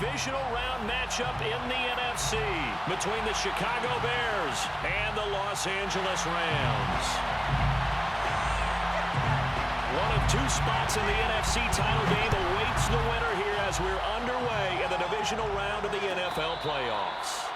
divisional round matchup in the NFC between the Chicago Bears and the Los Angeles Rams. One of two spots in the NFC title game awaits the winner here as we're underway in the divisional round of the NFL playoffs.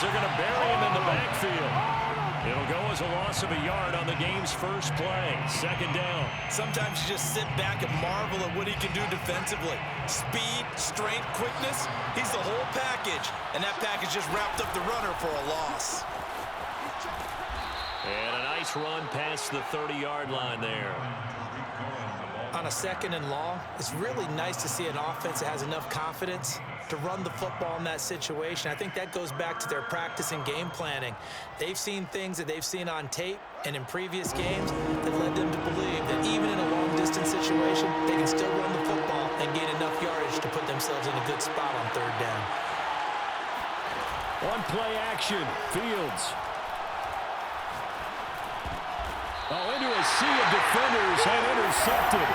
They're going to bury him in the backfield. It'll go as a loss of a yard on the game's first play. Second down. Sometimes you just sit back and marvel at what he can do defensively. Speed, strength, quickness. He's the whole package. And that package just wrapped up the runner for a loss. And a nice run past the 30-yard line there. On a second and long, it's really nice to see an offense that has enough confidence to run the football in that situation. I think that goes back to their practice and game planning. They've seen things that they've seen on tape and in previous games that led them to believe that even in a long-distance situation, they can still run the football and gain enough yardage to put themselves in a good spot on third down. One play action, Fields. Into a sea of defenders and intercepted.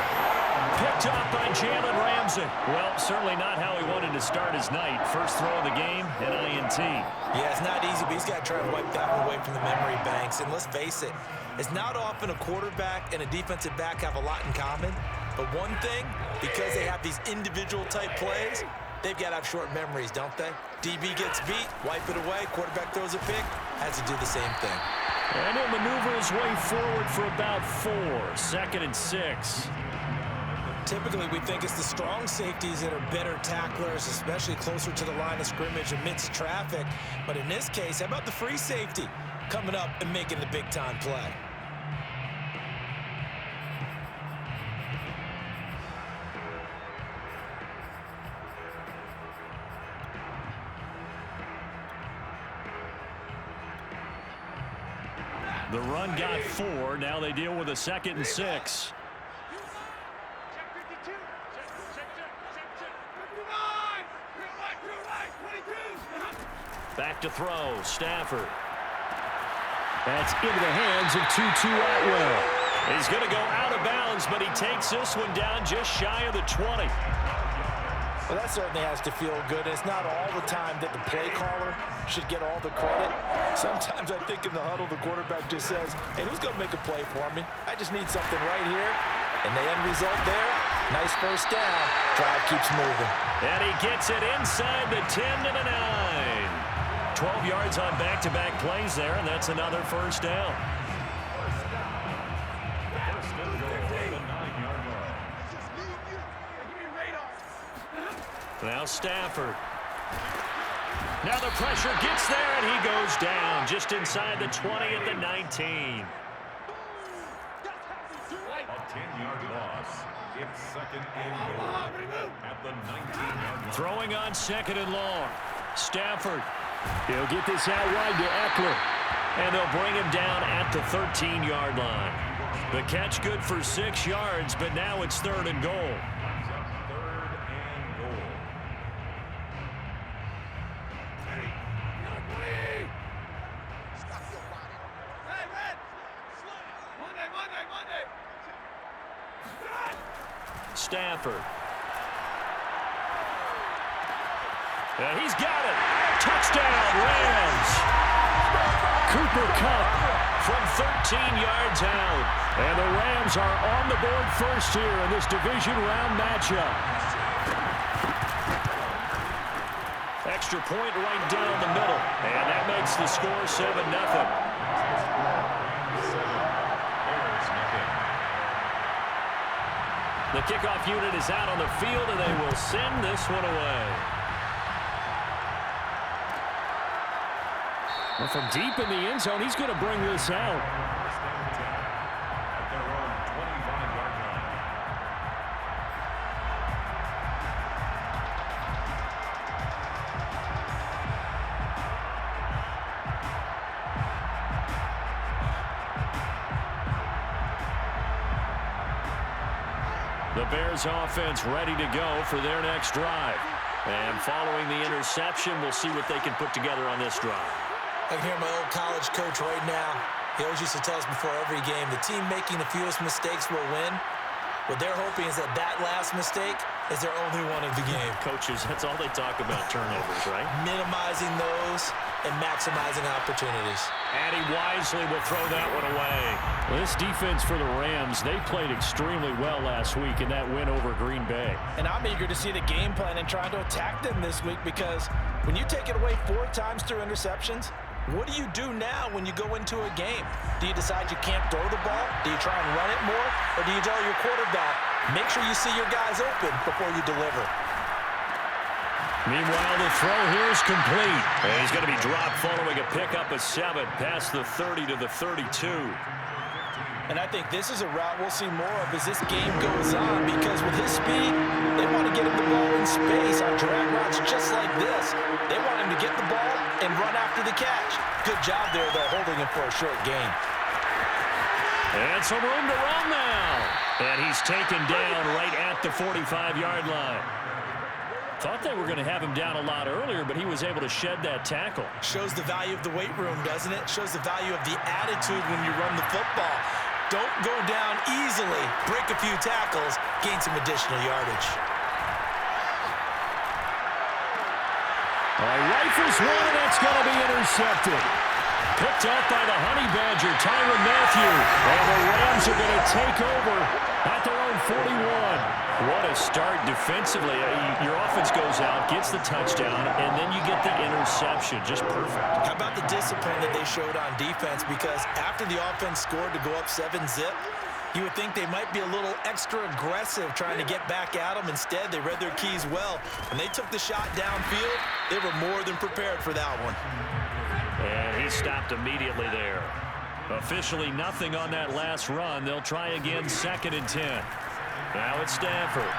Picked up by Jalen Ramsey. Well, certainly not how he wanted to start his night. First throw of the game, an INT. Yeah, it's not easy, but he's got to try to wipe that one away from the memory banks. And let's face it, it's not often a quarterback and a defensive back have a lot in common. But one thing, because they have these individual type plays, they've got to have short memories, don't they? DB gets beat, wipe it away, quarterback throws a pick, has to do the same thing. And he'll maneuver his way forward for about 4. 2nd and 6. Typically, we think it's the strong safeties that are better tacklers, especially closer to the line of scrimmage amidst traffic. But in this case, how about the free safety coming up and making the big-time play? The run got 4. Now they deal with a 2nd and 6. Back to throw. Stafford. That's into the hands of Tutu Atwell. He's going to go out of bounds, but he takes this one down just shy of the 20. Well, that certainly has to feel good. It's not all the time that the play caller should get all the credit. Sometimes I think in the huddle, the quarterback just says, hey, who's going to make a play for me? I just need something right here. And the end result there, nice first down. Drive keeps moving. And he gets it inside the 10 to the 9. 12 yards on back-to-back plays there, and that's another first down. Now Stafford. Now the pressure gets there, and he goes down just inside the 20 at the 19. A 10-yard loss. It's 2nd and goal at the 19-yard line. Throwing on 2nd and long. Stafford. He'll get this out wide to Eckler. And they'll bring him down at the 13-yard line. The catch good for 6 yards, but now it's 3rd and goal. Stafford. And he's got it. Touchdown, Rams. Cooper Kupp from 13 yards out. And the Rams are on the board first here in this division round matchup. Extra point right down the middle. And that makes the score 7-0. The kickoff unit is out on the field, and they will send this one away. Well, from deep in the end zone, he's going to bring this out. At their own 25-yard line. The Bears offense ready to go for their next drive. And following the interception, we'll see what they can put together on this drive. I can hear my old college coach right now. He always used to tell us before every game, the team making the fewest mistakes will win. What they're hoping is that that last mistake is their only one of the game. Coaches, that's all they talk about, turnovers, right? Minimizing those and maximizing opportunities. And he wisely will throw that one away. Well, this defense for the Rams, they played extremely well last week in that win over Green Bay. And I'm eager to see the game plan and trying to attack them this week, because when you take it away 4 times through interceptions, what do you do now when you go into a game? Do you decide you can't throw the ball? Do you try and run it more? Or do you tell your quarterback, make sure you see your guys open before you deliver? Meanwhile, the throw here is complete. And he's going to be dropped following a pickup of 7 past the 30 to the 32. And I think this is a route we'll see more of as this game goes on, because with his speed, they want to get him the ball in space on drag routes just like this. They want him to get the ball and run after the catch. Good job there, though, holding him for a short gain. And some room to run now. And he's taken down right at the 45-yard line. Thought they were going to have him down a lot earlier, but he was able to shed that tackle. Shows the value of the weight room, doesn't it? Shows the value of the attitude when you run the football. Don't go down easily. Break a few tackles. Gain some additional yardage. All right, rifles one, and that's going to be intercepted. Picked up by the Honey Badger, Tyrann Mathieu. And the Rams are going to take over at their own 41. What a start defensively. Your offense goes out, gets the touchdown, and then you get the interception. Just perfect. How about the discipline that they showed on defense? Because after the offense scored to go up 7-zip, you would think they might be a little extra aggressive trying to get back at them. Instead, they read their keys well. When they took the shot downfield, they were more than prepared for that one. And he stopped immediately there. Officially nothing on that last run. They'll try again, 2nd and 10. Now it's Stafford.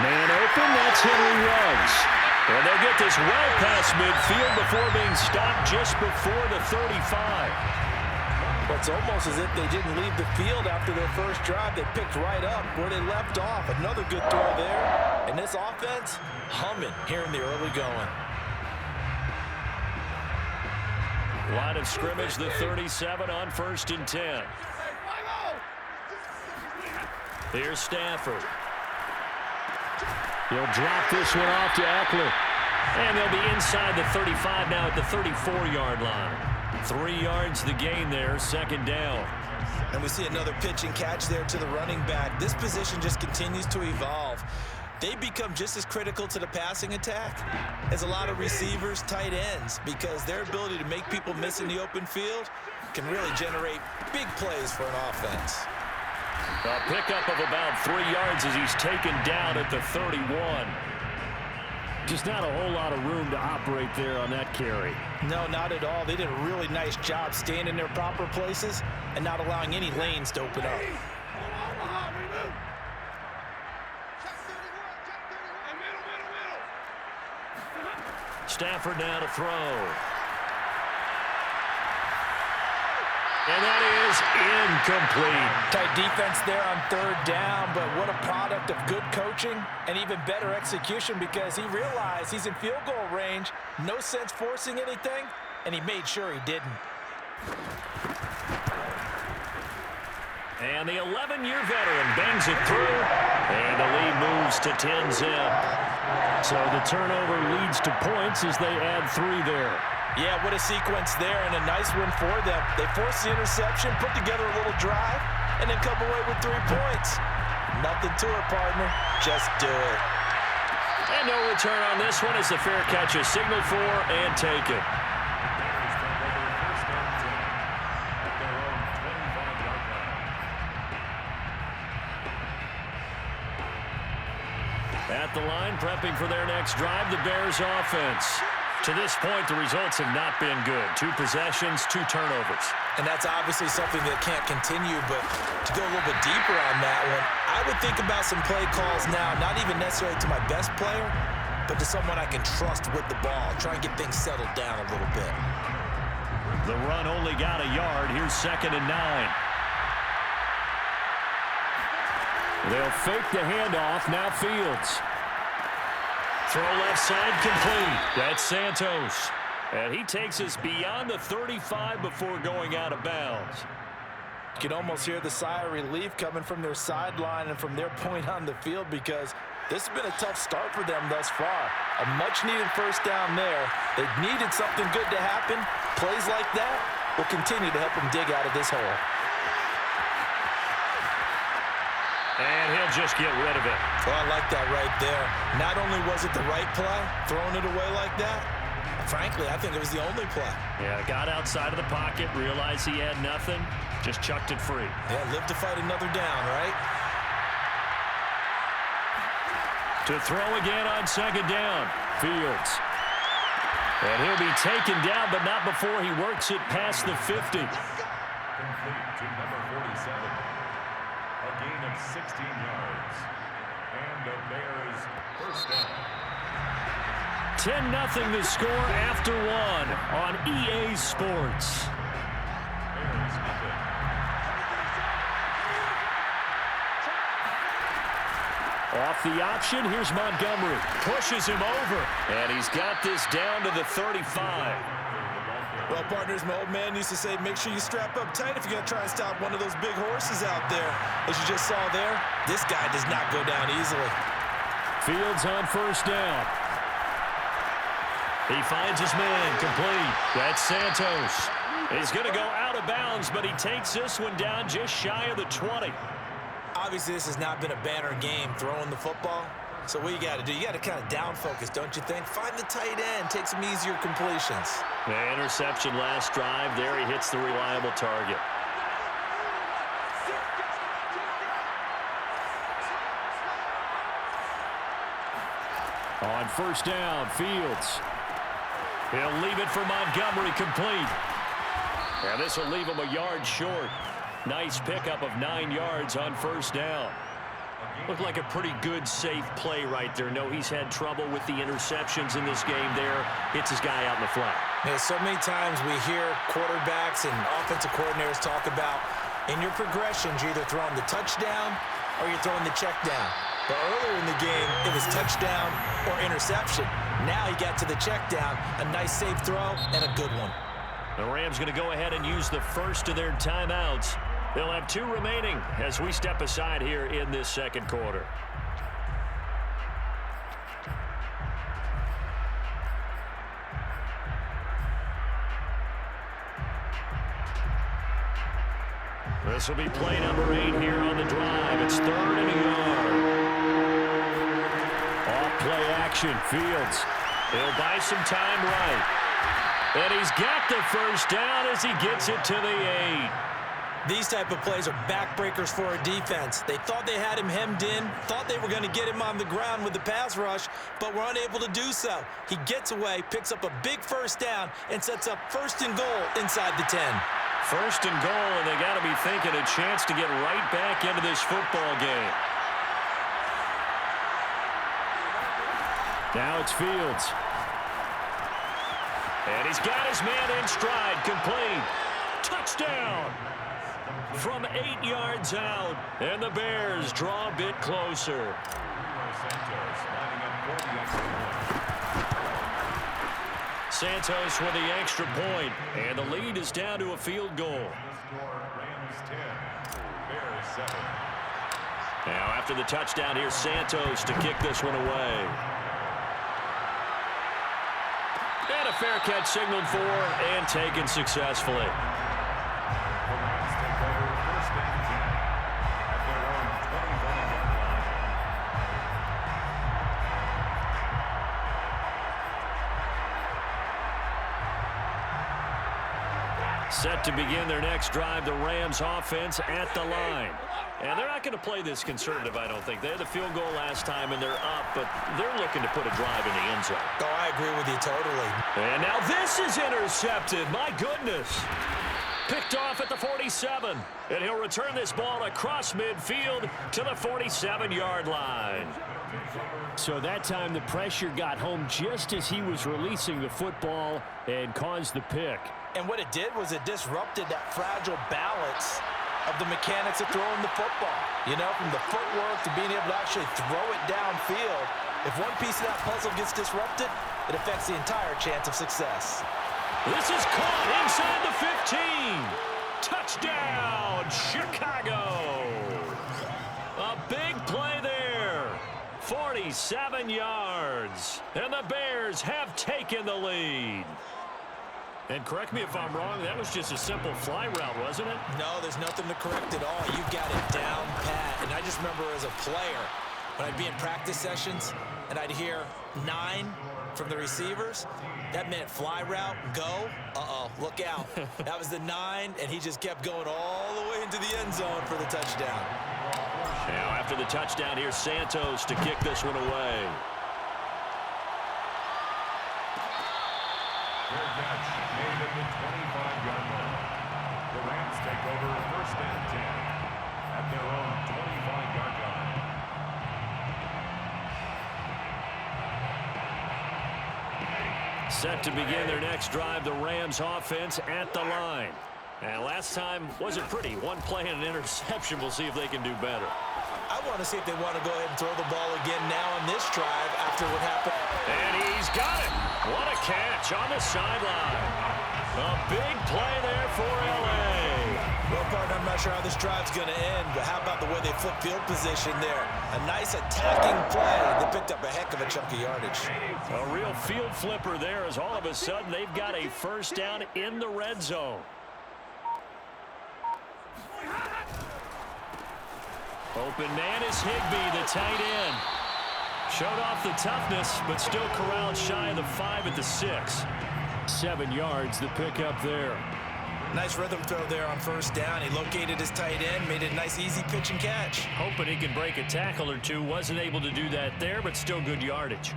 Man open, that's Henry Ruggs. And they'll get this well past midfield before being stopped just before the 35. Well, it's almost as if they didn't leave the field after their first drive. They picked right up where they left off. Another good throw there. And this offense, humming here in the early going. Line of scrimmage, the 37 on 1st and 10. Here's Stafford. He'll drop this one off to Eckler. And they'll be inside the 35 now at the 34-yard line. 3 yards the gain there, 2nd down. And we see another pitch and catch there to the running back. This position just continues to evolve. They become just as critical to the passing attack as a lot of receivers, tight ends, because their ability to make people miss in the open field can really generate big plays for an offense. A pickup of about 3 yards as he's taken down at the 31. Just not a whole lot of room to operate there on that carry. No, not at all. They did a really nice job staying in their proper places and not allowing any lanes to open up. Stafford now to throw. And that is incomplete. Tight defense there on 3rd down, but what a product of good coaching and even better execution, because he realized he's in field goal range, no sense forcing anything, and he made sure he didn't. And the 11-year veteran bangs it through, and the lead moves to 10-zip. So the turnover leads to points as they add 3 there. Yeah, what a sequence there, and a nice one for them. They forced the interception, put together a little drive, and then come away with 3 points. Nothing to it, partner. Just do it. And no return on this one as the fair catch is signaled for and taken. At the line, prepping for their next drive, the Bears offense. To this point, the results have not been good. 2 possessions, 2 turnovers. And that's obviously something that can't continue, but to go a little bit deeper on that one, I would think about some play calls now, not even necessarily to my best player, but to someone I can trust with the ball. Try and get things settled down a little bit. The run only got a yard. Here's 2nd and 9. They'll fake the handoff. Now Fields. Throw left side complete. That's Santos. And he takes us beyond the 35 before going out of bounds. You can almost hear the sigh of relief coming from their sideline and from their point on the field, because this has been a tough start for them thus far. A much-needed first down there. They needed something good to happen. Plays like that will continue to help them dig out of this hole. And he'll just get rid of it. Oh, I like that right there. Not only was it the right play, throwing it away like that, frankly, I think it was the only play. Yeah, got outside of the pocket, realized he had nothing, just chucked it free. Yeah, live to fight another down, right? To throw again on 2nd down. Fields. And he'll be taken down, but not before he works it past the 50. Complete to number 47. A gain of 16 yards. And the Bears first down. 10-0 the score after 1 on EA Sports. Bears have it. Off the option, here's Montgomery. Pushes him over. And he's got this down to the 35. Well, partners, my old man used to say, make sure you strap up tight if you're going to try and stop one of those big horses out there. As you just saw there, this guy does not go down easily. Fields on 1st down. He finds his man complete. That's Santos. He's going to go out of bounds, but he takes this one down just shy of the 20. Obviously, this has not been a banner game throwing the football. So what you got to do, you got to kind of down focus, don't you think? Find the tight end, take some easier completions. The interception last drive. There he hits the reliable target. On 1st down, Fields. He'll leave it for Montgomery complete. And this will leave him a yard short. Nice pickup of 9 yards on 1st down. Looked like a pretty good, safe play right there. No, he's had trouble with the interceptions in this game there. Hits his guy out in the flat. Yeah, so many times we hear quarterbacks and offensive coordinators talk about, in your progressions, you're either throwing the touchdown or you're throwing the check down. But earlier in the game, it was touchdown or interception. Now he got to the check down, a nice safe throw, and a good one. The Rams going to go ahead and use the first of their timeouts. They'll have 2 remaining as we step aside here in this 2nd quarter. This will be play number 8 here on the drive. It's 3rd and a yard. Off play action. Fields. He'll buy some time right. And he's got the first down as he gets it to the 8. These type of plays are backbreakers for a defense. They thought they had him hemmed in, thought they were going to get him on the ground with the pass rush, but were unable to do so. He gets away, picks up a big first down, and sets up 1st and goal inside the 10. 1st and goal, and they got to be thinking a chance to get right back into this football game. Now it's Fields. And he's got his man in stride, complete. Touchdown! From 8 yards out, and the Bears draw a bit closer. Santos with the extra point, and the lead is down to a field goal. Now after the touchdown, here's Santos to kick this one away. And a fair catch signaled for and taken successfully. Set to begin their next drive, the Rams offense at the line. And they're not going to play this conservative, I don't think. They had the field goal last time, and they're up, but they're looking to put a drive in the end zone. Oh, I agree with you totally. And now this is intercepted. My goodness. Picked off at the 47. And he'll return this ball across midfield to the 47-yard line. So that time the pressure got home just as he was releasing the football and caused the pick. And what it did was it disrupted that fragile balance of the mechanics of throwing the football. You know, from the footwork to being able to actually throw it downfield. If one piece of that puzzle gets disrupted, it affects the entire chance of success. This is caught inside the 15. Touchdown, Chicago. A big play there. 47 yards. And the Bears have taken the lead. And correct me if I'm wrong, that was just a simple fly route, wasn't it? No, there's nothing to correct at all. You've got it down pat. And I just remember as a player, when I'd be in practice sessions, and I'd hear 9 from the receivers, that meant fly route, go, look out. That was the 9, and he just kept going all the way into the end zone for the touchdown. Now after the touchdown, here's Santos to kick this one away. Fair catch made at the 25-yard line. The Rams take over first and 10 at their own 25-yard line. Set to begin their next drive, the Rams offense at the line. And last time wasn't pretty. One play and an interception. We'll see if they can do better. I want to see if they want to go ahead and throw the ball again now on this drive after what happened. And he's got it. What a catch on the sideline. A big play there for L.A. Well, partner, I'm not sure how this drive's going to end, but how about the way they flip field position there? A nice attacking play. They picked up a heck of a chunk of yardage. A real field flipper there as all of a sudden they've got a first down in the red zone. Open man is Higbee, the tight end. Showed off the toughness, but still corralled shy of the 5 at the 6. 7 yards, the pickup there. Nice rhythm throw there on first down. He located his tight end, made it a nice easy pitch and catch. Hoping he can break a tackle or two. Wasn't able to do that there, but still good yardage.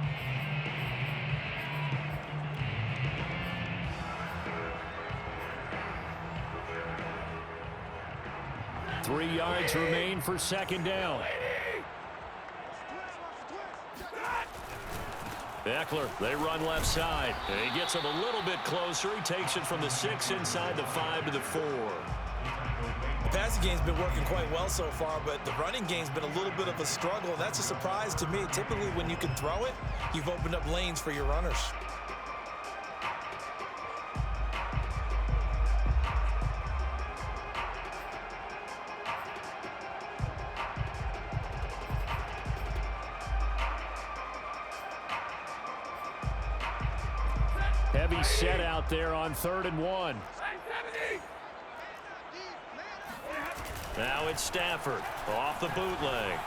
Three yards remain for second down. Eckler, they run left side. And he gets him a little bit closer. He takes it from the 6 inside the 5 to the 4. The passing game's been working quite well so far, but the running game's been a little bit of a struggle. That's a surprise to me. Typically, when you can throw it, you've opened up lanes for your runners. Heavy set out there on 3rd and 1. Now it's Stafford off the bootleg.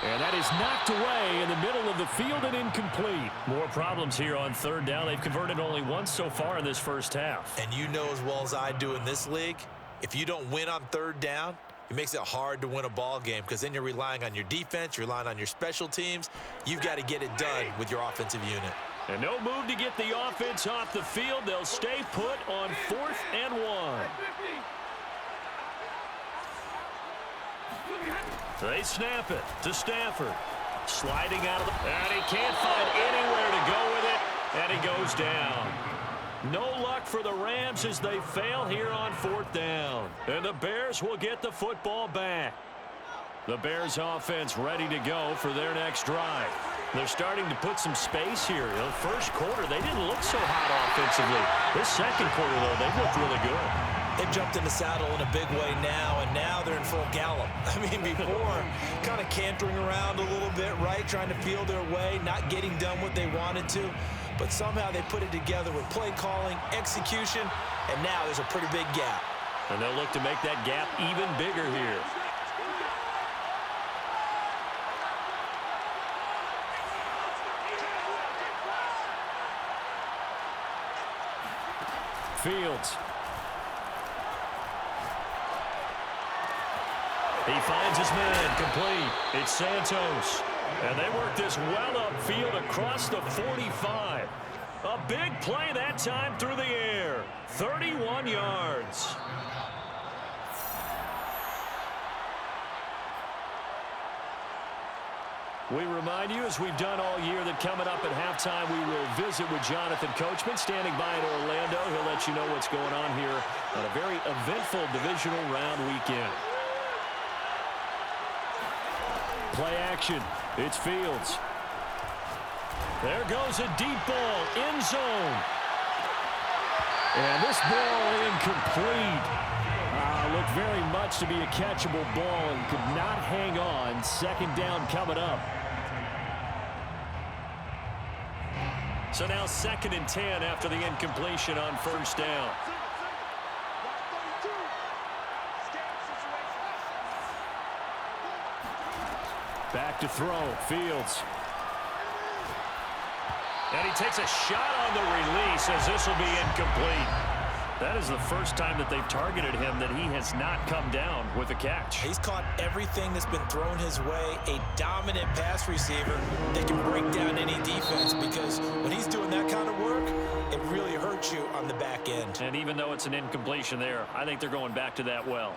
And that is knocked away in the middle of the field and incomplete. More problems here on 3rd down. They've converted only once so far in this first half. And you know as well as I do in this league, if you don't win on 3rd down, it makes it hard to win a ball game because then you're relying on your defense, you're relying on your special teams. You've got to get it done with your offensive unit. And no move to get the offense off the field. They'll stay put on 4th and 1. They snap it to Stafford. Sliding out of the... And he can't find anywhere to go with it. And he goes down. No luck for the Rams as they fail here on 4th down. And the Bears will get the football back. The Bears offense ready to go for their next drive. They're starting to put some space here. In the first quarter, they didn't look so hot offensively. This second quarter, though, they've looked really good. They've jumped in the saddle in a big way now, and now they're in full gallop. I mean, before, kind of cantering around a little bit, right, trying to feel their way, not getting done what they wanted to. But somehow they put it together with play calling, execution, and now there's a pretty big gap. And they'll look to make that gap even bigger here. Fields He finds his man, complete. It's Santos. And they work this well upfield across the 45. A big play that time through the air. 31 yards. We remind you, as we've done all year, that coming up at halftime, we will visit with Jonathan Coachman, standing by in Orlando. He'll let you know what's going on here on a very eventful divisional round weekend. Play action. It's Fields. There goes a deep ball, end zone. And this ball incomplete. Looked very much to be a catchable ball and could not hang on. Second down coming up. So now 2nd and 10 after the incompletion on first down. Back to throw, Fields. And he takes a shot on the release as this will be incomplete. That is the first time that they've targeted him that he has not come down with a catch. He's caught everything that's been thrown his way. A dominant pass receiver that can break down any defense, because when he's doing that kind of work, it really hurts you on the back end. And even though it's an incompletion there, I think they're going back to that well.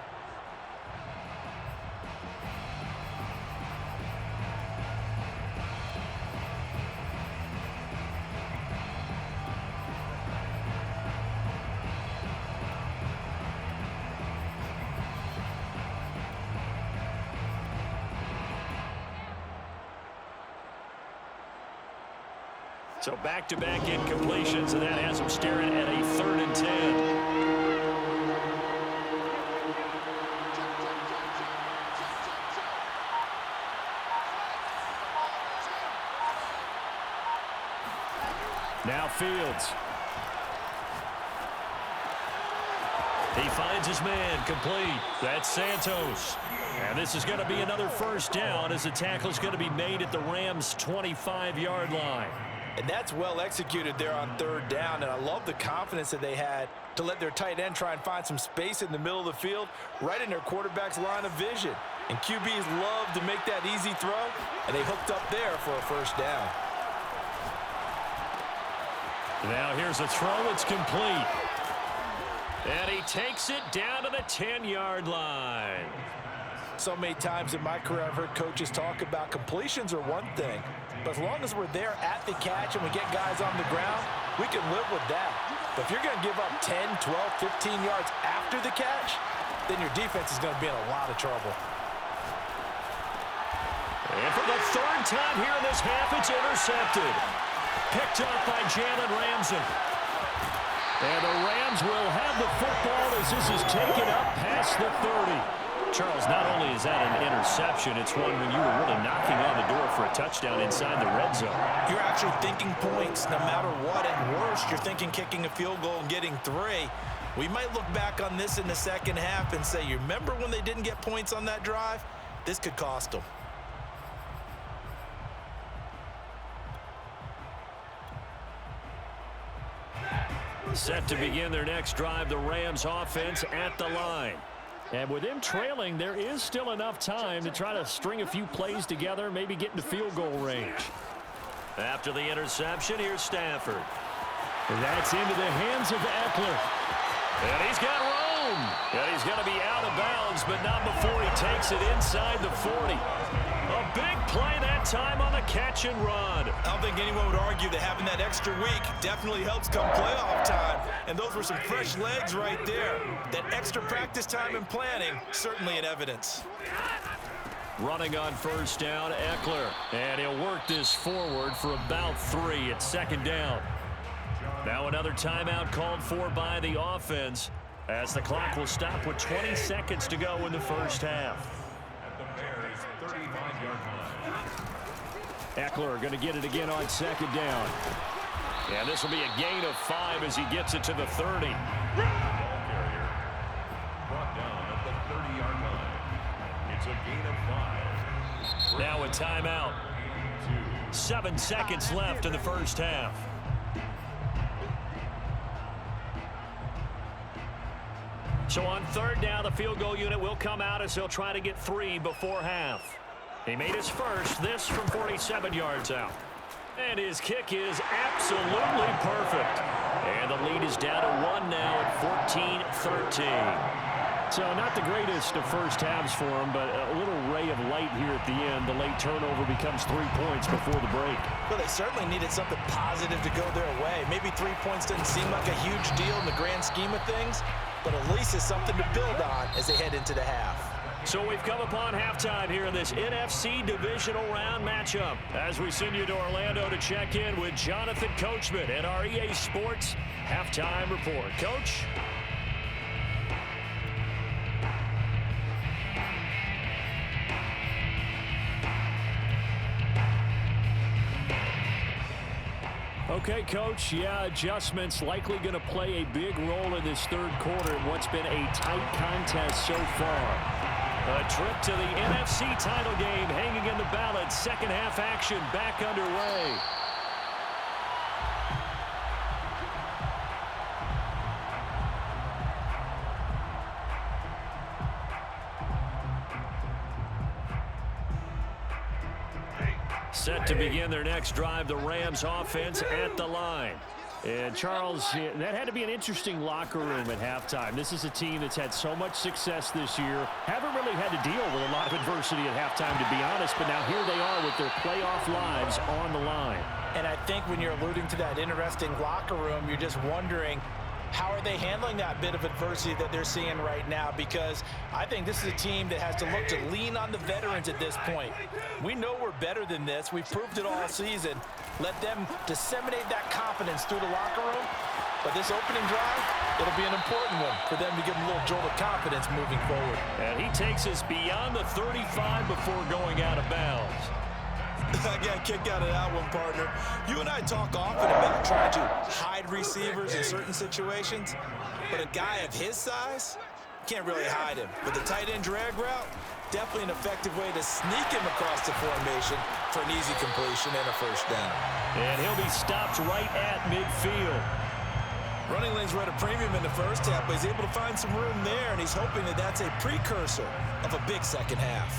So back-to-back incompletions, and that has them staring at a 3rd and 10. Now Fields. He finds his man, complete. That's Santos. And this is going to be another first down as the tackle is going to be made at the Rams' 25-yard line. And that's well executed there on 3rd down, and I love the confidence that they had to let their tight end try and find some space in the middle of the field, right in their quarterback's line of vision. And QBs love to make that easy throw, and they hooked up there for a first down. Now here's a throw. It's complete. And he takes it down to the 10-yard line. So many times in my career I've heard coaches talk about completions are one thing, but as long as we're there at the catch and we get guys on the ground, we can live with that. But if you're going to give up 10, 12, 15 yards after the catch, then your defense is going to be in a lot of trouble. And for the 3rd time here in this half, it's intercepted. Picked up by Jalen Ramsey. And the Rams will have the football as this is taken up past the 30. Charles, not only is that an interception, it's one when you were really knocking on the door for a touchdown inside the red zone. You're actually thinking points no matter what. At worst, you're thinking kicking a field goal and getting 3. We might look back on this in the second half and say, you remember when they didn't get points on that drive? This could cost them. Set to begin their next drive, the Rams offense at the line. And with them trailing, there is still enough time to try to string a few plays together, maybe get into field goal range. After the interception, here's Stafford. And that's into the hands of Eckler. And he's got room. And he's going to be out of bounds, but not before he takes it inside the 40. A big play that time on the catch and run. I don't think anyone would argue that having that extra week definitely helps come playoff time. And those were some fresh legs right there. That extra practice time and planning, certainly in evidence. Running on first down, Eckler. And he'll work this forward for about 3 at 2nd down. Now another timeout called for by the offense as the clock will stop with 20 seconds to go in the first half. Eckler going to get it again on 2nd down. And this will be a gain of 5 as he gets it to the 30. Ball carrier brought down at the 30-yard line. It's a gain of 5. Now a timeout. 7 seconds left in the first half. So on third down, the field goal unit will come out as they'll try to get 3 before half. He made his first, this from 47 yards out. And his kick is absolutely perfect. And the lead is down to 1 now at 14-13. So not the greatest of first halves for him, but a little ray of light here at the end. The late turnover becomes 3 points before the break. Well, they certainly needed something positive to go their way. Maybe 3 points doesn't seem like a huge deal in the grand scheme of things, but at least it's something to build on as they head into the half. So we've come upon halftime here in this NFC divisional round matchup as we send you to Orlando to check in with Jonathan Coachman and our EA Sports halftime report. Coach? Okay, Coach, yeah, adjustments likely going to play a big role in this third quarter in what's been a tight contest so far. A trip to the NFC title game hanging in the balance. Second half action back underway. Set to begin their next drive, the Rams offense at the line. And Charles, that had to be an interesting locker room at halftime. This is a team that's had so much success this year. Haven't really had to deal with a lot of adversity at halftime, to be honest, but now here they are with their playoff lives on the line. And I think when you're alluding to that interesting locker room, you're just wondering, how are they handling that bit of adversity that they're seeing right now? Because I think this is a team that has to look to lean on the veterans at this point. We know we're better than this. We've proved it all season. Let them disseminate that confidence through the locker room. But this opening drive, it'll be an important one for them to give them a little jolt of confidence moving forward. And he takes us beyond the 35 before going out of bounds. I got a kick out of that one, partner. You and I talk often about trying to hide receivers in certain situations, but a guy of his size, can't really hide him. With the tight end drag route, definitely an effective way to sneak him across the formation for an easy completion and a first down. And he'll be stopped right at midfield. Running lanes were at a premium in the first half, but he's able to find some room there, and he's hoping that that's a precursor of a big second half.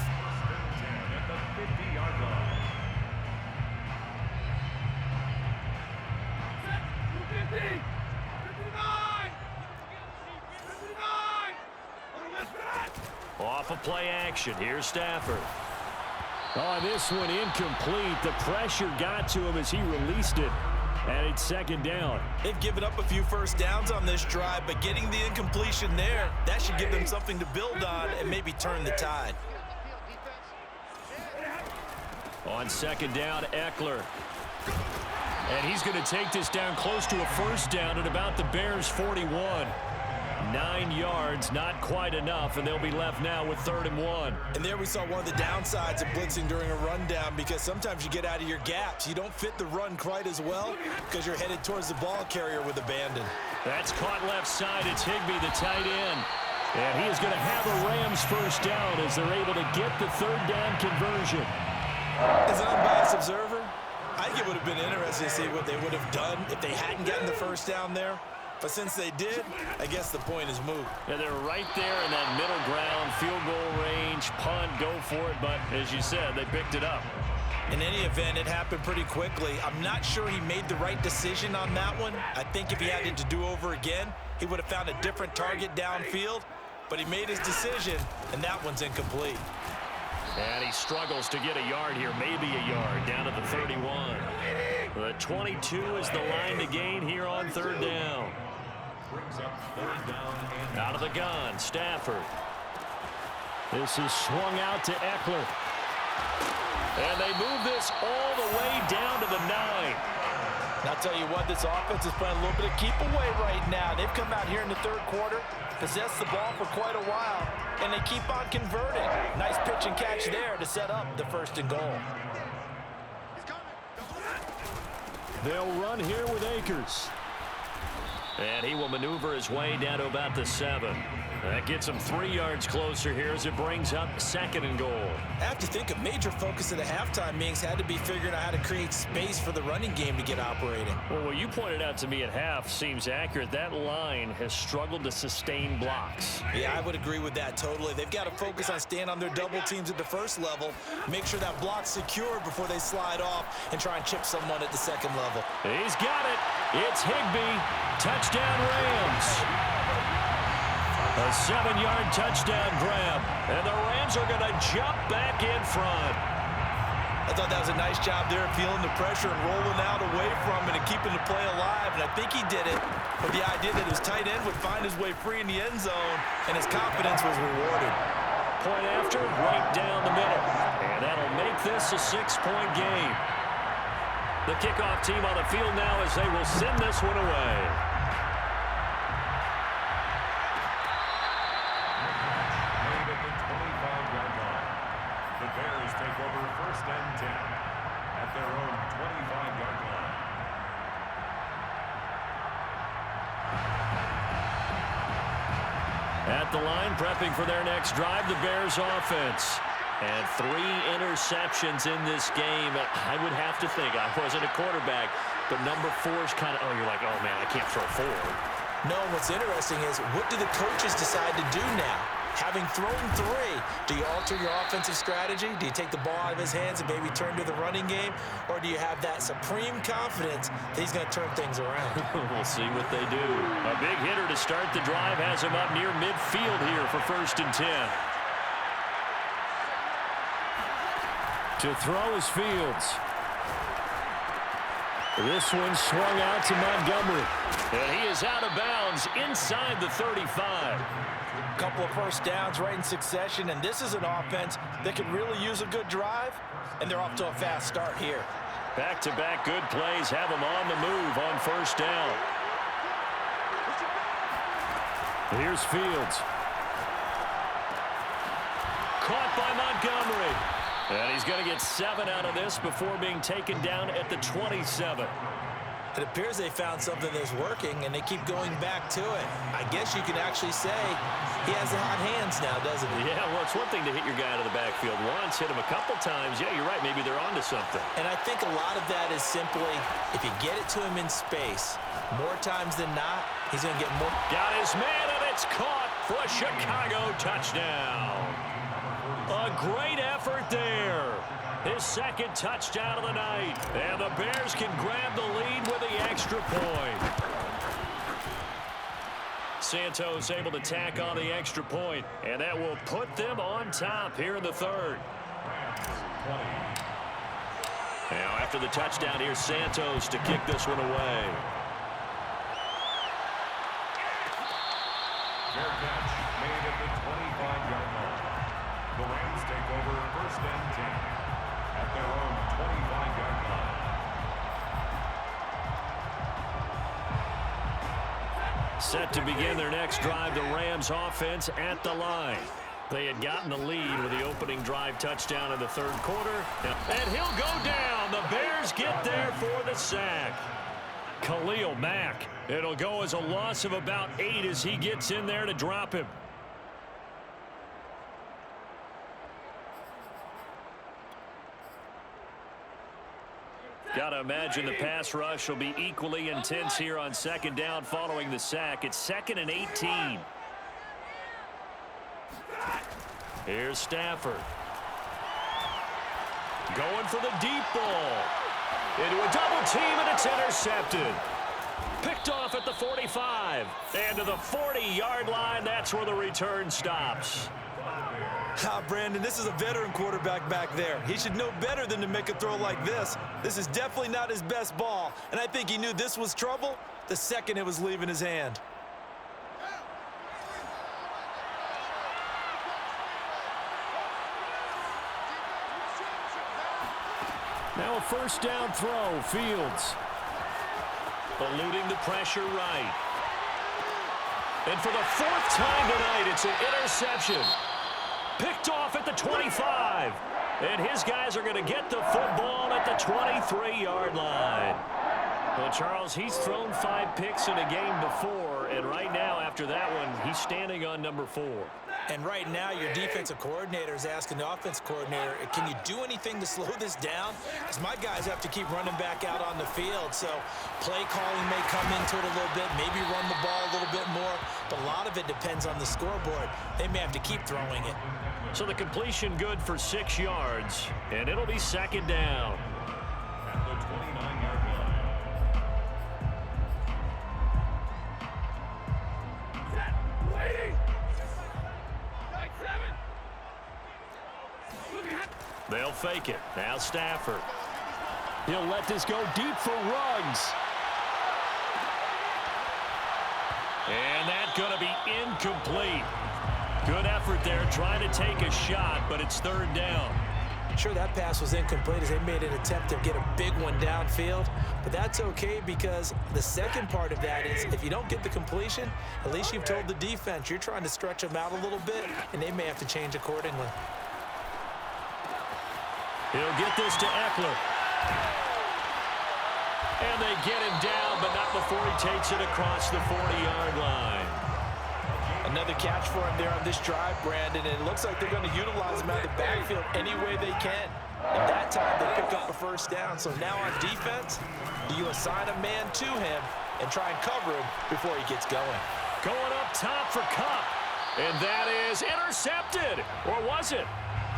Off of play action. Here's Stafford. Oh, this one incomplete. The pressure got to him as he released it. And it's second down. They've given up a few first downs on this drive, but getting the incompletion there, that should give them something to build on and maybe turn the tide. On second down, Eckler. And he's going to take this down close to a first down at about the Bears' 41. 9 yards, not quite enough, and they'll be left now with 3rd and 1. And there we saw one of the downsides of blitzing during a rundown, because sometimes you get out of your gaps. You don't fit the run quite as well because you're headed towards the ball carrier with abandon. That's caught left side. It's Higbee, the tight end. And he is going to have a Rams first down as they're able to get the 3rd down conversion. As an unbiased observer, I think it would have been interesting to see what they would have done if they hadn't gotten the first down there. But since they did, I guess the point is moot. Yeah, they're right there in that middle ground, field goal range, punt, go for it. But as you said, they picked it up. In any event, it happened pretty quickly. I'm not sure he made the right decision on that one. I think if he had it to do over again, he would have found a different target downfield. But he made his decision, and that one's incomplete. And he struggles to get a yard here, maybe a yard, down to the 31. The 22 is the line to gain here on 3rd down. Out of the gun, Stafford. This is swung out to Eckler. And they move this all the way down to the 9. I'll tell you what, this offense is playing a little bit of keep away right now. They've come out here in the 3rd quarter, possessed the ball for quite a while, and they keep on converting. Nice pitch and catch there to set up the 1st and goal. They'll run here with Akers. And he will maneuver his way down to about the 7. That gets him 3 yards closer here as it brings up 2nd and goal. I have to think a major focus of the halftime meetings had to be figuring out how to create space for the running game to get operating. Well, what you pointed out to me at half seems accurate. That line has struggled to sustain blocks. Yeah, I would agree with that totally. They've got to focus on staying on their double teams at the first level, make sure that block's secured before they slide off and try and chip someone at the second level. He's got it. It's Higbee. Touchdown Rams. A 7-yard touchdown grab. And the Rams are going to jump back in front. I thought that was a nice job there, feeling the pressure and rolling out away from it and keeping the play alive. And I think he did it with the idea that his tight end would find his way free in the end zone, and his confidence was rewarded. Point after, right down the middle. And that'll make this a 6-point game. The kickoff team on the field now as they will send this one away. The Bears take over 1st and 10 at their own 25-yard line. At the line, prepping for their next drive, the Bears offense. And 3 interceptions in this game. I would have to think, I wasn't a quarterback, but number 4 is kind of, oh, you're like, oh, man, I can't throw 4. No, what's interesting is, what do the coaches decide to do now? Having thrown 3, do you alter your offensive strategy? Do you take the ball out of his hands and maybe turn to the running game? Or do you have that supreme confidence that he's going to turn things around? We'll see what they do. A big hitter to start the drive has him up near midfield here for 1st and 10. To throw is Fields. This one swung out to Montgomery. And he is out of bounds inside the 35. Couple of first downs right in succession, and this is an offense that could really use a good drive, and they're off to a fast start here. Back-to-back good plays have them on the move on 1st down. Here's Fields. Caught by Montgomery. And he's going to get 7 out of this before being taken down at the 27. It appears they found something that's working, and they keep going back to it. I guess you can actually say he has the hot hands now, doesn't he? Yeah, well, it's one thing to hit your guy out of the backfield once, hit him a couple times. Yeah, you're right. Maybe they're onto something. And I think a lot of that is simply, if you get it to him in space, more times than not, he's going to get more. Got his man, and it's caught for a Chicago touchdown. A great effort there. His 2nd touchdown of the night. And the Bears can grab the lead with the extra point. Santos able to tack on the extra point, and that will put them on top here in the 3rd. Now after the touchdown, here's Santos to kick this one away. Fair catch made at the 25-yard line. The Rams take over 1st and 10 at their own 25-yard line. Set to begin their next drive, the Rams offense at the line. They had gotten the lead with the opening drive touchdown in the 3rd quarter. And he'll go down. The Bears get there for the sack. Khalil Mack. It'll go as a loss of about 8 as he gets in there to drop him. Got to imagine the pass rush will be equally intense here on 2nd down following the sack. It's 2nd and 18. Here's Stafford. Going for the deep ball. Into a double team, and it's intercepted. Picked off at the 45. And to the 40-yard line, that's where the return stops. Brandon, this is a veteran quarterback back there. He should know better than to make a throw like this. This is definitely not his best ball, and I think he knew this was trouble the second it was leaving his hand. Now a 1st down throw, Fields. Eluding the pressure right. And for the 4th time tonight, it's an interception. Picked off at the 25. And his guys are going to get the football at the 23-yard line. Well, Charles, he's thrown 5 picks in a game before, and right now, after that one, he's standing on number 4. And right now, your defensive coordinator is asking the offensive coordinator, can you do anything to slow this down? Because my guys have to keep running back out on the field. So play calling may come into it a little bit, maybe run the ball a little bit more. But a lot of it depends on the scoreboard. They may have to keep throwing it. So the completion good for 6 yards, and it'll be 2nd down. At the 29-yard line. They'll fake it. Now Stafford. He'll let this go deep for Ruggs. And that's going to be incomplete. Good effort there trying to take a shot, but it's 3rd down. Sure, that pass was incomplete as they made an attempt to get a big one downfield. But that's okay because the second part of that is if you don't get the completion, at least you've told the defense you're trying to stretch them out a little bit, and they may have to change accordingly. He'll get this to Eckler. And they get him down, but not before he takes it across the 40-yard line. Another catch for him there on this drive, Brandon, and it looks like they're going to utilize him out of the backfield any way they can. And that time, they pick up a 1st down. So now on defense, do you assign a man to him and try and cover him before he gets going? Going up top for Kupp. And that is intercepted. Or was it?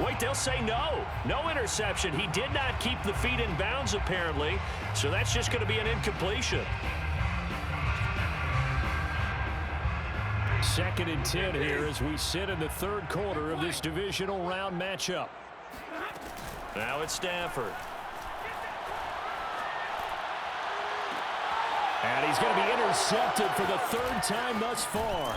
Wait, they'll say no. No interception. He did not keep the feet in bounds, apparently. So that's just going to be an incompletion. 2nd and 10 here as we sit in the 3rd quarter of this divisional round matchup. Now it's Stafford. And he's going to be intercepted for the 3rd time thus far.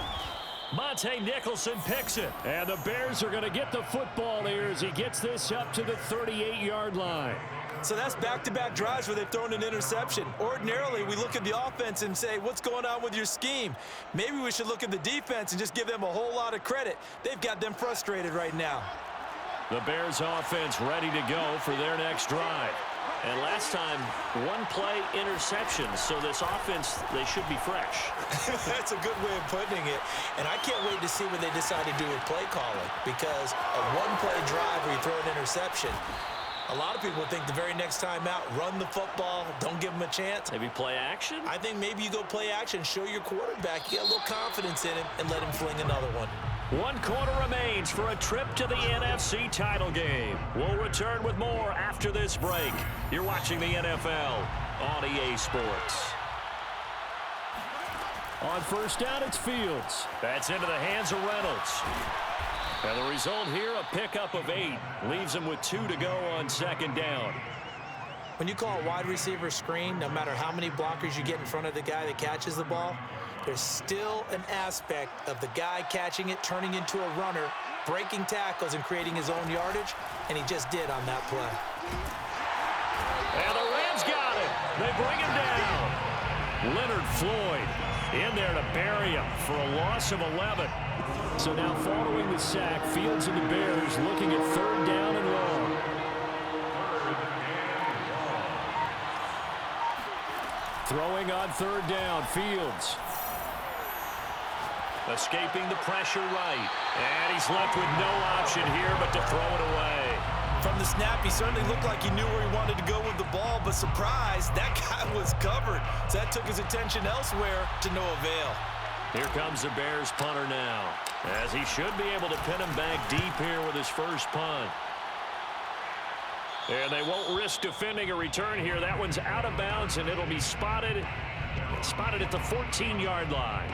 Monte Nicholson picks it. And the Bears are going to get the football here as he gets this up to the 38-yard line. So that's back-to-back drives where they've thrown an interception. Ordinarily, we look at the offense and say, what's going on with your scheme? Maybe we should look at the defense and just give them a whole lot of credit. They've got them frustrated right now. The Bears offense ready to go for their next drive. And last time, 1-play interception. So this offense, they should be fresh. That's a good way of putting it. And I can't wait to see what they decide to do with play calling. Because a 1-play drive where you throw an interception, a lot of people think the very next time out, run the football, don't give them a chance. Maybe play action? I think maybe you go play action, show your quarterback, you get a little confidence in him, and let him fling another one. 1 quarter remains for a trip to the NFC title game. We'll return with more after this break. You're watching the NFL on EA Sports. On 1st down, it's Fields. That's into the hands of Reynolds. And the result here, a pickup of 8. Leaves him with 2 to go on 2nd down. When you call a wide receiver screen, no matter how many blockers you get in front of the guy that catches the ball, there's still an aspect of the guy catching it, turning into a runner, breaking tackles and creating his own yardage, and he just did on that play. And the Rams got it. They bring him down. Leonard Floyd in there to bury him for a loss of 11. So now following the sack, Fields and the Bears looking at 3rd down and long. Throwing on 3rd down, Fields. Escaping the pressure right. And he's left with no option here but to throw it away. From the snap, he certainly looked like he knew where he wanted to go with the ball, but surprise, that guy was covered. So that took his attention elsewhere to no avail. Here comes the Bears punter now, as he should be able to pin him back deep here with his first punt. And they won't risk defending a return here. That one's out of bounds, and it'll be spotted at the 14-yard line.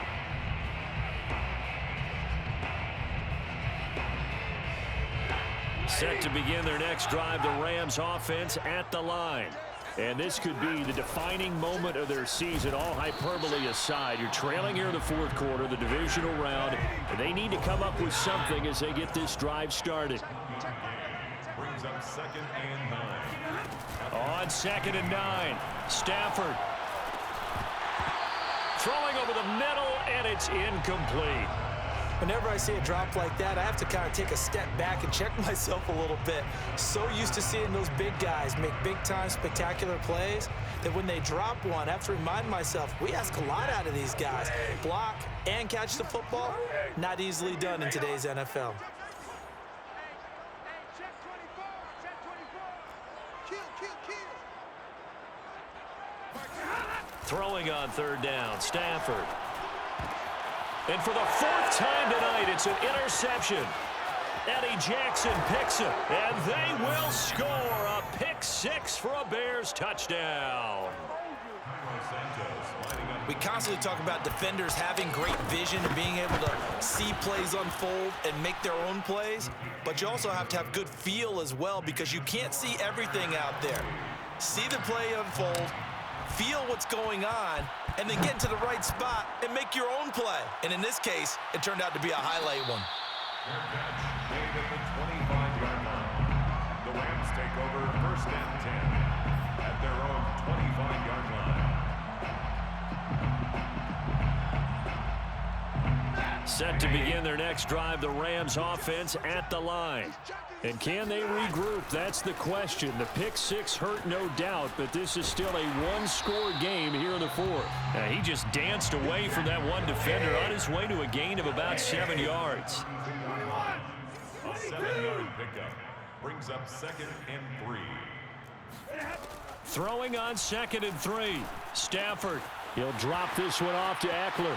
Set to begin their next drive, the Rams offense at the line. And this could be the defining moment of their season, all hyperbole aside. You're trailing here in the 4th quarter, the divisional round, and they need to come up with something as they get this drive started. Brings up 2nd and 9. On 2nd and 9, Stafford. Throwing over the middle, and it's incomplete. Whenever I see a drop like that, I have to kind of take a step back and check myself a little bit. So used to seeing those big guys make big-time spectacular plays that when they drop one, I have to remind myself, we ask a lot out of these guys. Block and catch the football, not easily done in today's NFL. Throwing on third down, Stafford. And for the fourth time tonight, it's an interception. Eddie Jackson picks it, and they will score a pick six for a Bears touchdown. We constantly talk about defenders having great vision and being able to see plays unfold and make their own plays, but you also have to have good feel as well because you can't see everything out there. See the play unfold, feel what's going on, and then get into the right spot and make your own play. And in this case, it turned out to be a highlight one. Fair catch made at the 25-yard line. The Rams take over first and 10 at their own 25-yard line. Set to begin their next drive, the Rams offense at the line. And can they regroup? That's the question. The pick six hurt, no doubt, but this is still a one-score game here in the fourth. He just danced away from that one defender on his way to a gain of about 7 yards. A 7-yard pickup brings up 2nd and 3. Throwing on 2nd and 3. Stafford, he'll drop this one off to Eckler.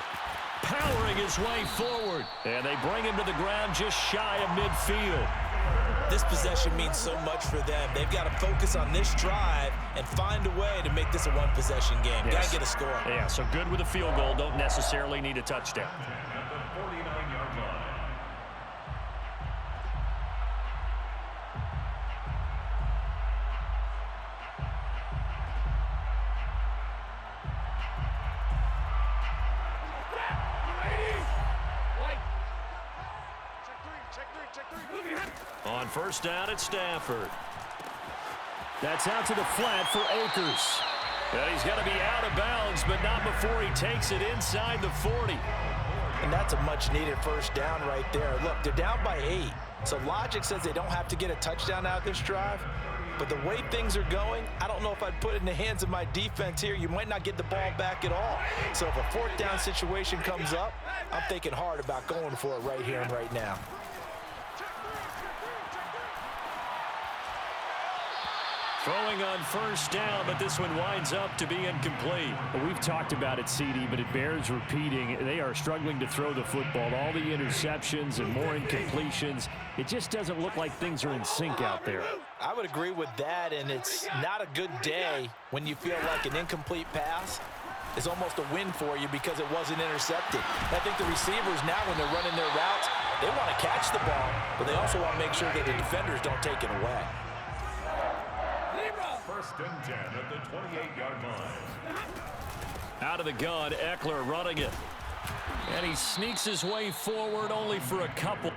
Powering his way forward, and they bring him to the ground just shy of midfield. This possession means so much for them. They've got to focus on this drive and find a way to make this a one-possession game. Yes. Got to get a score. Yeah, so good with a field goal. Don't necessarily need a touchdown. At the 49-yard line. On first down, it's Stafford. That's out to the flat for Akers. And he's got to be out of bounds, but not before he takes it inside the 40. And that's a much-needed first down right there. Look, they're down by 8. So logic says they don't have to get a touchdown out of this drive. But the way things are going, I don't know if I'd put it in the hands of my defense here. You might not get the ball back at all. So if a fourth down situation comes up, I'm thinking hard about going for it right here and right now. Throwing on first down, but this one winds up to be incomplete. Well, we've talked about it, CD, but it bears repeating. They are struggling to throw the football. All the interceptions and more incompletions. It just doesn't look like things are in sync out there. I would agree with that, and it's not a good day when you feel like an incomplete pass is almost a win for you because it wasn't intercepted. I think the receivers now, when they're running their routes, they want to catch the ball, but they also want to make sure that the defenders don't take it away. First and 10 at the 28-yard line. Out of the gun, Eckler running it. And he sneaks his way forward only for a couple.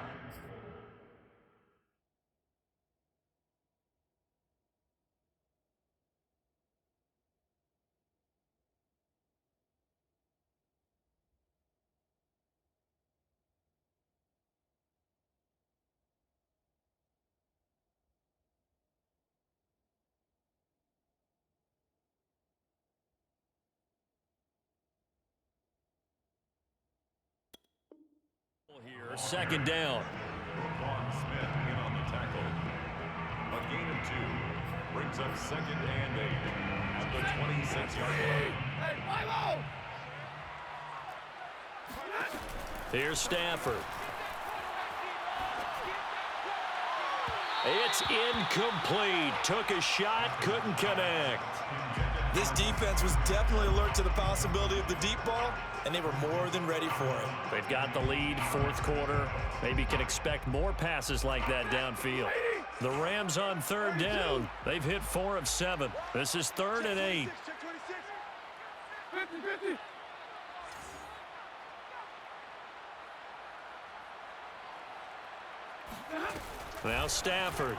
Here, second down. Vaughn Smith in on the tackle. A gain of 2 brings up 2nd and 8 at the 26-yard line. Here's Stafford. It's incomplete. Took a shot, couldn't connect. This defense was definitely alert to the possibility of the deep ball, and they were more than ready for it. They've got the lead, fourth quarter. Maybe can expect more passes like that downfield. The Rams on third down. They've hit 4 of 7. This is 3rd and 8. Now Stafford.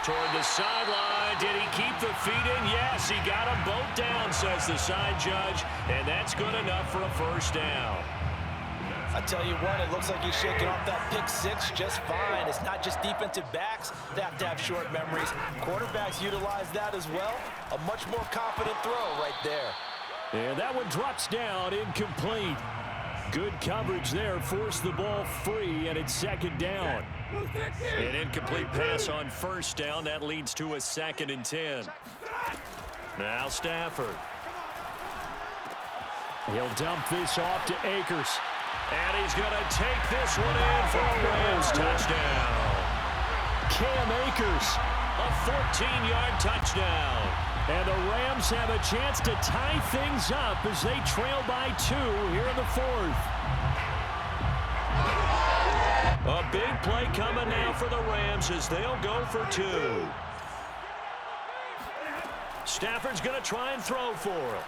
Toward the sideline. Did he keep the feet in? Yes, he got them both down, says the side judge. And that's good enough for a first down. I tell you what, it looks like he's shaking off that pick six just fine. It's not just defensive backs that have to have short memories. Quarterbacks utilize that as well. A much more confident throw right there. And that one drops down, incomplete. Good coverage there, forced the ball free, and it's second down. An incomplete pass on first down. That leads to a 2nd and 10. Now Stafford. He'll dump this off to Akers. And he's going to take this one in for a Rams touchdown. Cam Akers. A 14-yard touchdown. And the Rams have a chance to tie things up as they trail by 2 here in the 4th. A big play coming now for the Rams as they'll go for 2. Stafford's going to try and throw for him.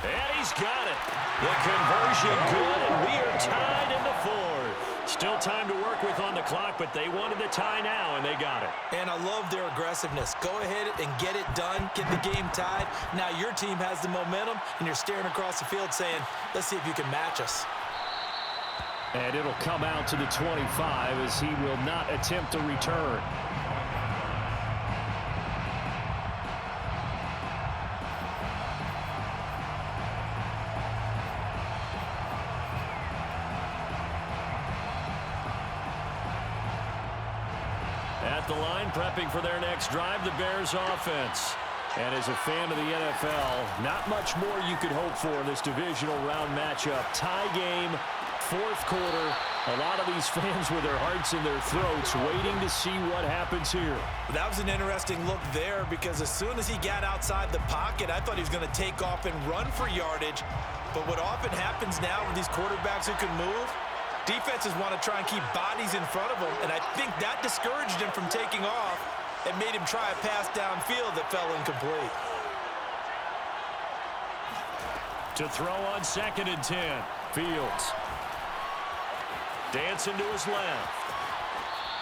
And he's got it. The conversion good, and we are tied in the 4th. Still time to work with on the clock, but they wanted the tie now, and they got it. And I love their aggressiveness. Go ahead and get it done. Get the game tied. Now your team has the momentum, and you're staring across the field saying, let's see if you can match us. And it'll come out to the 25 as he will not attempt to return. At the line, prepping for their next drive, the Bears offense. And as a fan of the NFL, not much more you could hope for in this divisional round matchup. Tie game, 4th quarter. A lot of these fans with their hearts in their throats waiting to see what happens here. That was an interesting look there because as soon as he got outside the pocket, I thought he was going to take off and run for yardage. But what often happens now with these quarterbacks who can move, defenses want to try and keep bodies in front of them, and I think that discouraged him from taking off and made him try a pass downfield that fell incomplete. To throw on 2nd and 10. Fields. Dancing to his left.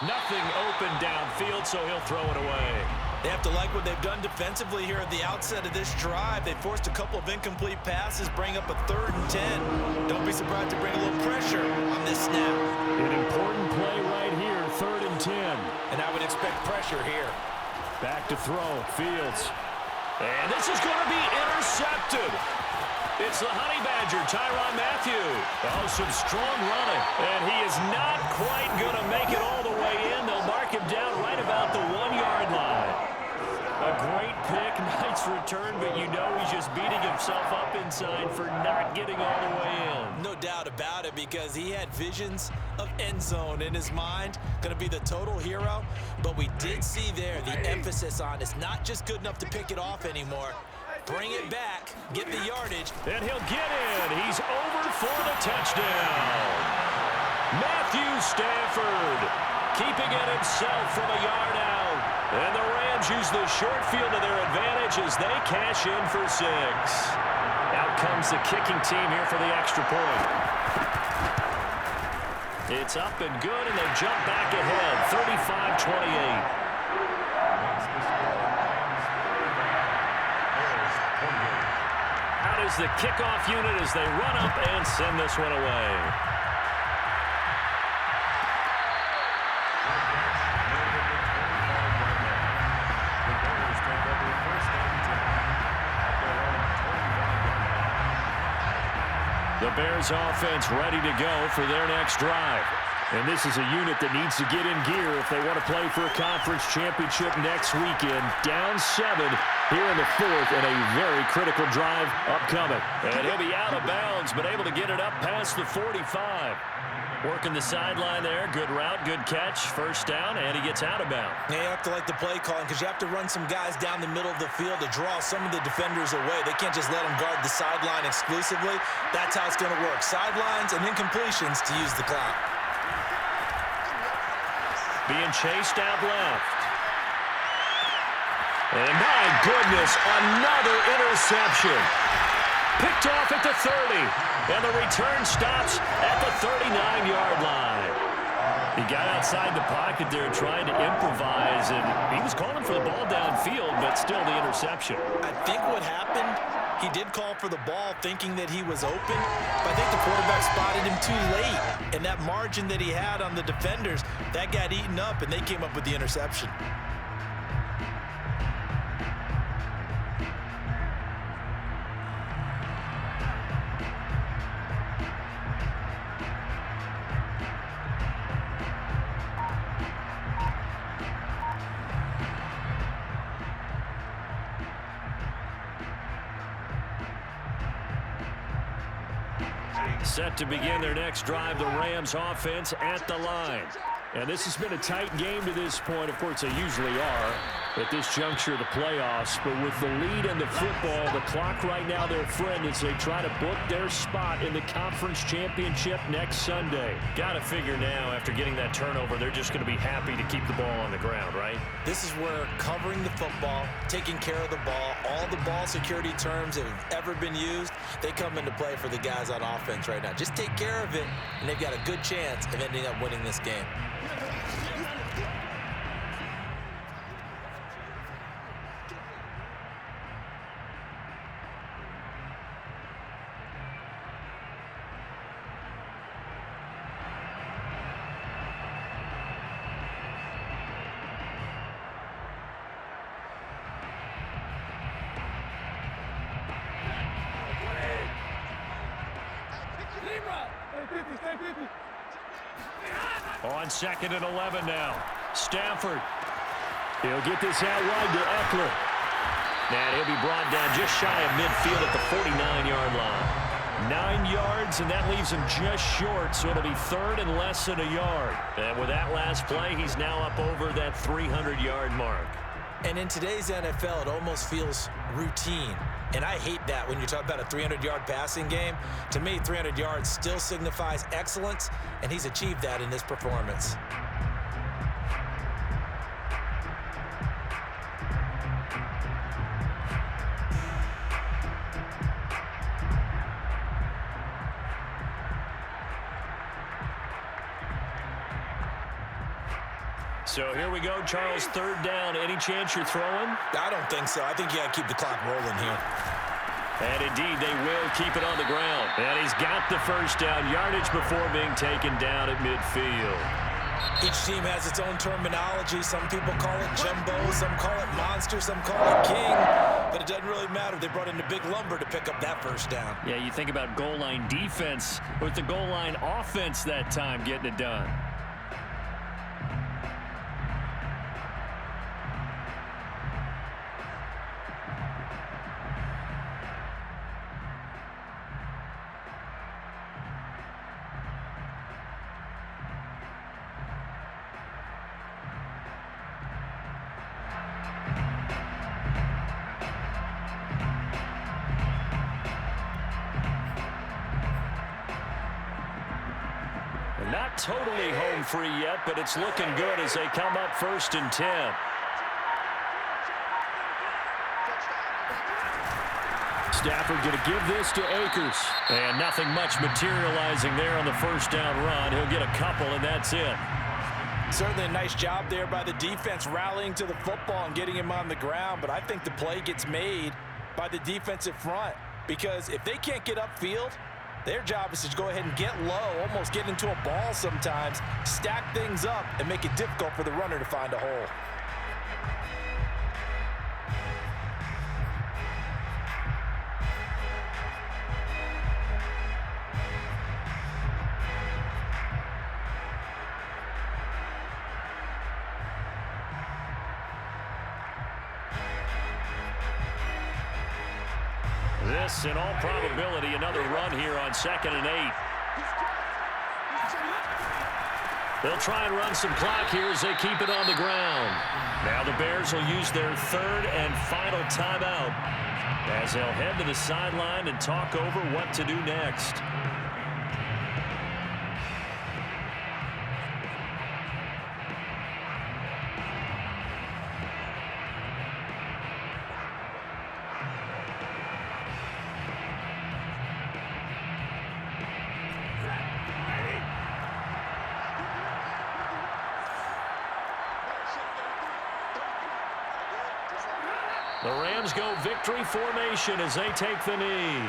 Nothing open downfield, so he'll throw it away. They have to like what they've done defensively here at the outset of this drive. They forced a couple of incomplete passes, bring up a 3rd and 10. Don't be surprised to bring a little pressure on this snap. An important play right here, 3rd and 10. And I would expect pressure here. Back to throw, Fields. And this is going to be intercepted. It's the Honey Badger, Tyrann Mathieu. Oh, some strong running. And he is not quite going to make it all the way in. They'll mark him down right about the 1-yard line. A great pick, nice return, but you know he's just beating himself up inside for not getting all the way in. No doubt about it, because he had visions of end zone in his mind. Going to be the total hero. But we did see there the emphasis on it's not just good enough to pick it off anymore. Bring it back, get the yardage. And he'll get in. He's over for the touchdown. Matthew Stafford keeping it himself from a yard out. And the Rams use the short field to their advantage as they cash in for 6. Out comes the kicking team here for the extra point. It's up and good, and they jump back ahead, 35-28. Out is the kickoff unit as they run up and send this one away. The Bears offense ready to go for their next drive. And this is a unit that needs to get in gear if they want to play for a conference championship next weekend. Down 7 here in the 4th, and a very critical drive upcoming. And he'll be out of bounds, but able to get it up past the 45. Working the sideline there. Good route, good catch. First down, and he gets out of bounds. Yeah, you have to like the play calling because you have to run some guys down the middle of the field to draw some of the defenders away. They can't just let them guard the sideline exclusively. That's how it's going to work. Sidelines and incompletions to use the clock. Being chased out left. And my goodness, another interception. Picked off at the 30. And the return stops at the 39-yard line. He got outside the pocket there trying to improvise, and he was calling for the ball downfield, but still the interception. I think what happened, he did call for the ball thinking that he was open, but I think the quarterback spotted him too late. And that margin that he had on the defenders, that got eaten up, and they came up with the interception. Set to begin their next drive, the Rams offense at the line. And this has been a tight game to this point. Of course, they usually are at this juncture of the playoffs. But with the lead in the football, the clock right now their friend as they try to book their spot in the conference championship next Sunday. Got to figure now, after getting that turnover, they're just going to be happy to keep the ball on the ground, right? This is where covering the football, taking care of the ball, all the ball security terms that have ever been used, they come into play for the guys on offense right now. Just take care of it, and they've got a good chance of ending up winning this game. On 2nd and 11 now. Stafford. He'll get this out wide to Eckler. And he'll be brought down just shy of midfield at the 49-yard line. 9 yards, and that leaves him just short, so it'll be 3rd and less than a yard. And with that last play, he's now up over that 300-yard mark. And in today's NFL, it almost feels routine. And I hate that when you talk about a 300-yard passing game. To me, 300 yards still signifies excellence, and he's achieved that in this performance. So here we go, Charles, 3rd down. Any chance you're throwing? I don't think so. I think you got to keep the clock rolling here. And indeed, they will keep it on the ground. And he's got the 1st down yardage before being taken down at midfield. Each team has its own terminology. Some people call it jumbo, some call it monster, some call it king. But it doesn't really matter. They brought in a big lumber to pick up that 1st down. Yeah, you think about goal line defense with the goal line offense that time getting it done. Not totally home free yet, but it's looking good as they come up 1st and 10. Stafford going to give this to Akers. And nothing much materializing there on the 1st down run. He'll get a couple, and that's it. Certainly a nice job there by the defense rallying to the football and getting him on the ground. But I think the play gets made by the defensive front. Because if they can't get upfield, their job is to go ahead and get low, almost get into a ball sometimes, stack things up, and make it difficult for the runner to find a hole. This, in all probability, another run here on 2nd and 8. They'll try and run some clock here as they keep it on the ground. Now the Bears will use their 3rd and final timeout as they'll head to the sideline and talk over what to do next. The Rams go victory formation as they take the knee.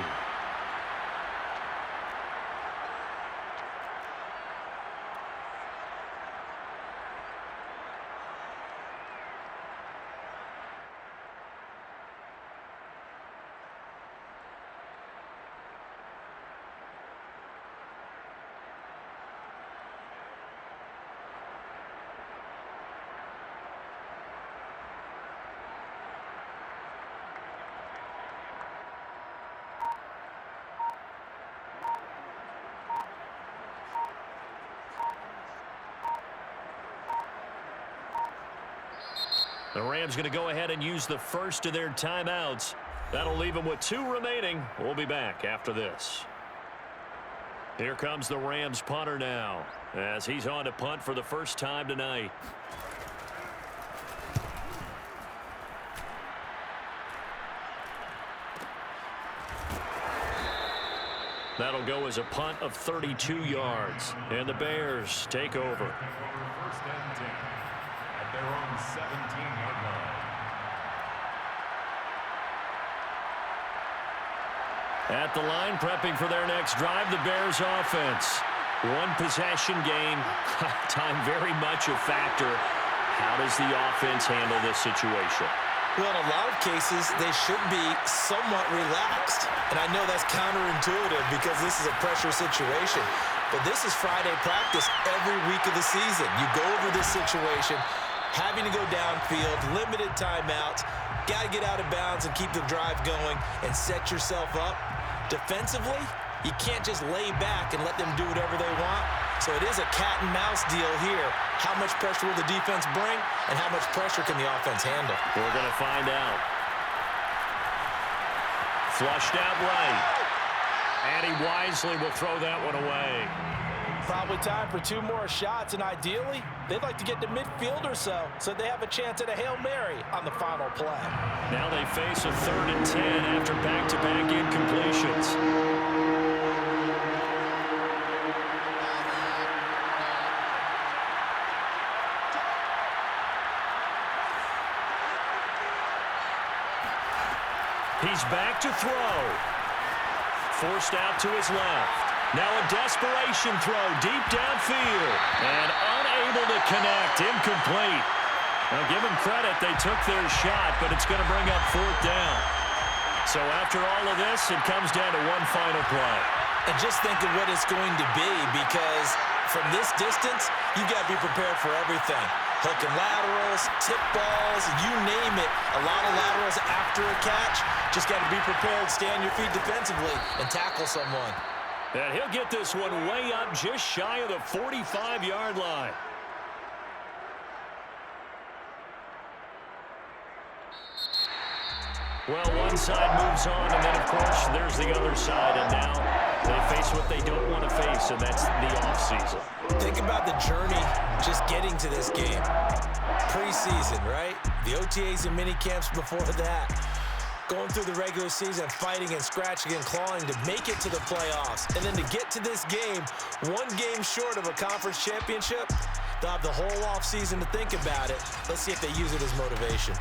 The Rams going to go ahead and use the first of their timeouts. That'll leave them with 2 remaining. We'll be back after this. Here comes the Rams punter now as he's on to punt for the first time tonight. That'll go as a punt of 32 yards. And the Bears take over. First and 10 at their own 17-yard line. At the line, prepping for their next drive, the Bears offense. 1 possession game. Time very much a factor. How does the offense handle this situation? Well, in a lot of cases, they should be somewhat relaxed. And I know that's counterintuitive because this is a pressure situation. But this is Friday practice every week of the season. You go over this situation, having to go downfield, limited timeouts, got to get out of bounds and keep the drive going and set yourself up. Defensively, you can't just lay back and let them do whatever they want. So it is a cat and mouse deal here. How much pressure will the defense bring, and how much pressure can the offense handle? We're going to find out. Flushed out right. And he wisely will throw that one away. Probably time for 2 more shots, and ideally, they'd like to get to midfield or so they have a chance at a Hail Mary on the final play. Now they face a 3rd and 10 after back-to-back incompletions. He's back to throw. Forced out to his left. Now a desperation throw deep downfield. And unable to connect. Incomplete. Now give them credit. They took their shot, but it's going to bring up 4th down. So after all of this, it comes down to 1 final play. And just think of what it's going to be, because from this distance, you've got to be prepared for everything. Hook and laterals, tip balls, you name it. A lot of laterals after a catch. Just got to be prepared, stay on your feet defensively, and tackle someone. And he'll get this one way up just shy of the 45-yard line. Well, one side moves on, and then, of course, there's the other side. And now they face what they don't want to face, and that's the offseason. Think about the journey just getting to this game. Preseason, right? The OTAs and mini camps before that. Going through the regular season, fighting and scratching and clawing to make it to the playoffs. And then to get to this game, 1 game short of a conference championship, they'll have the whole offseason to think about it. Let's see if they use it as motivation.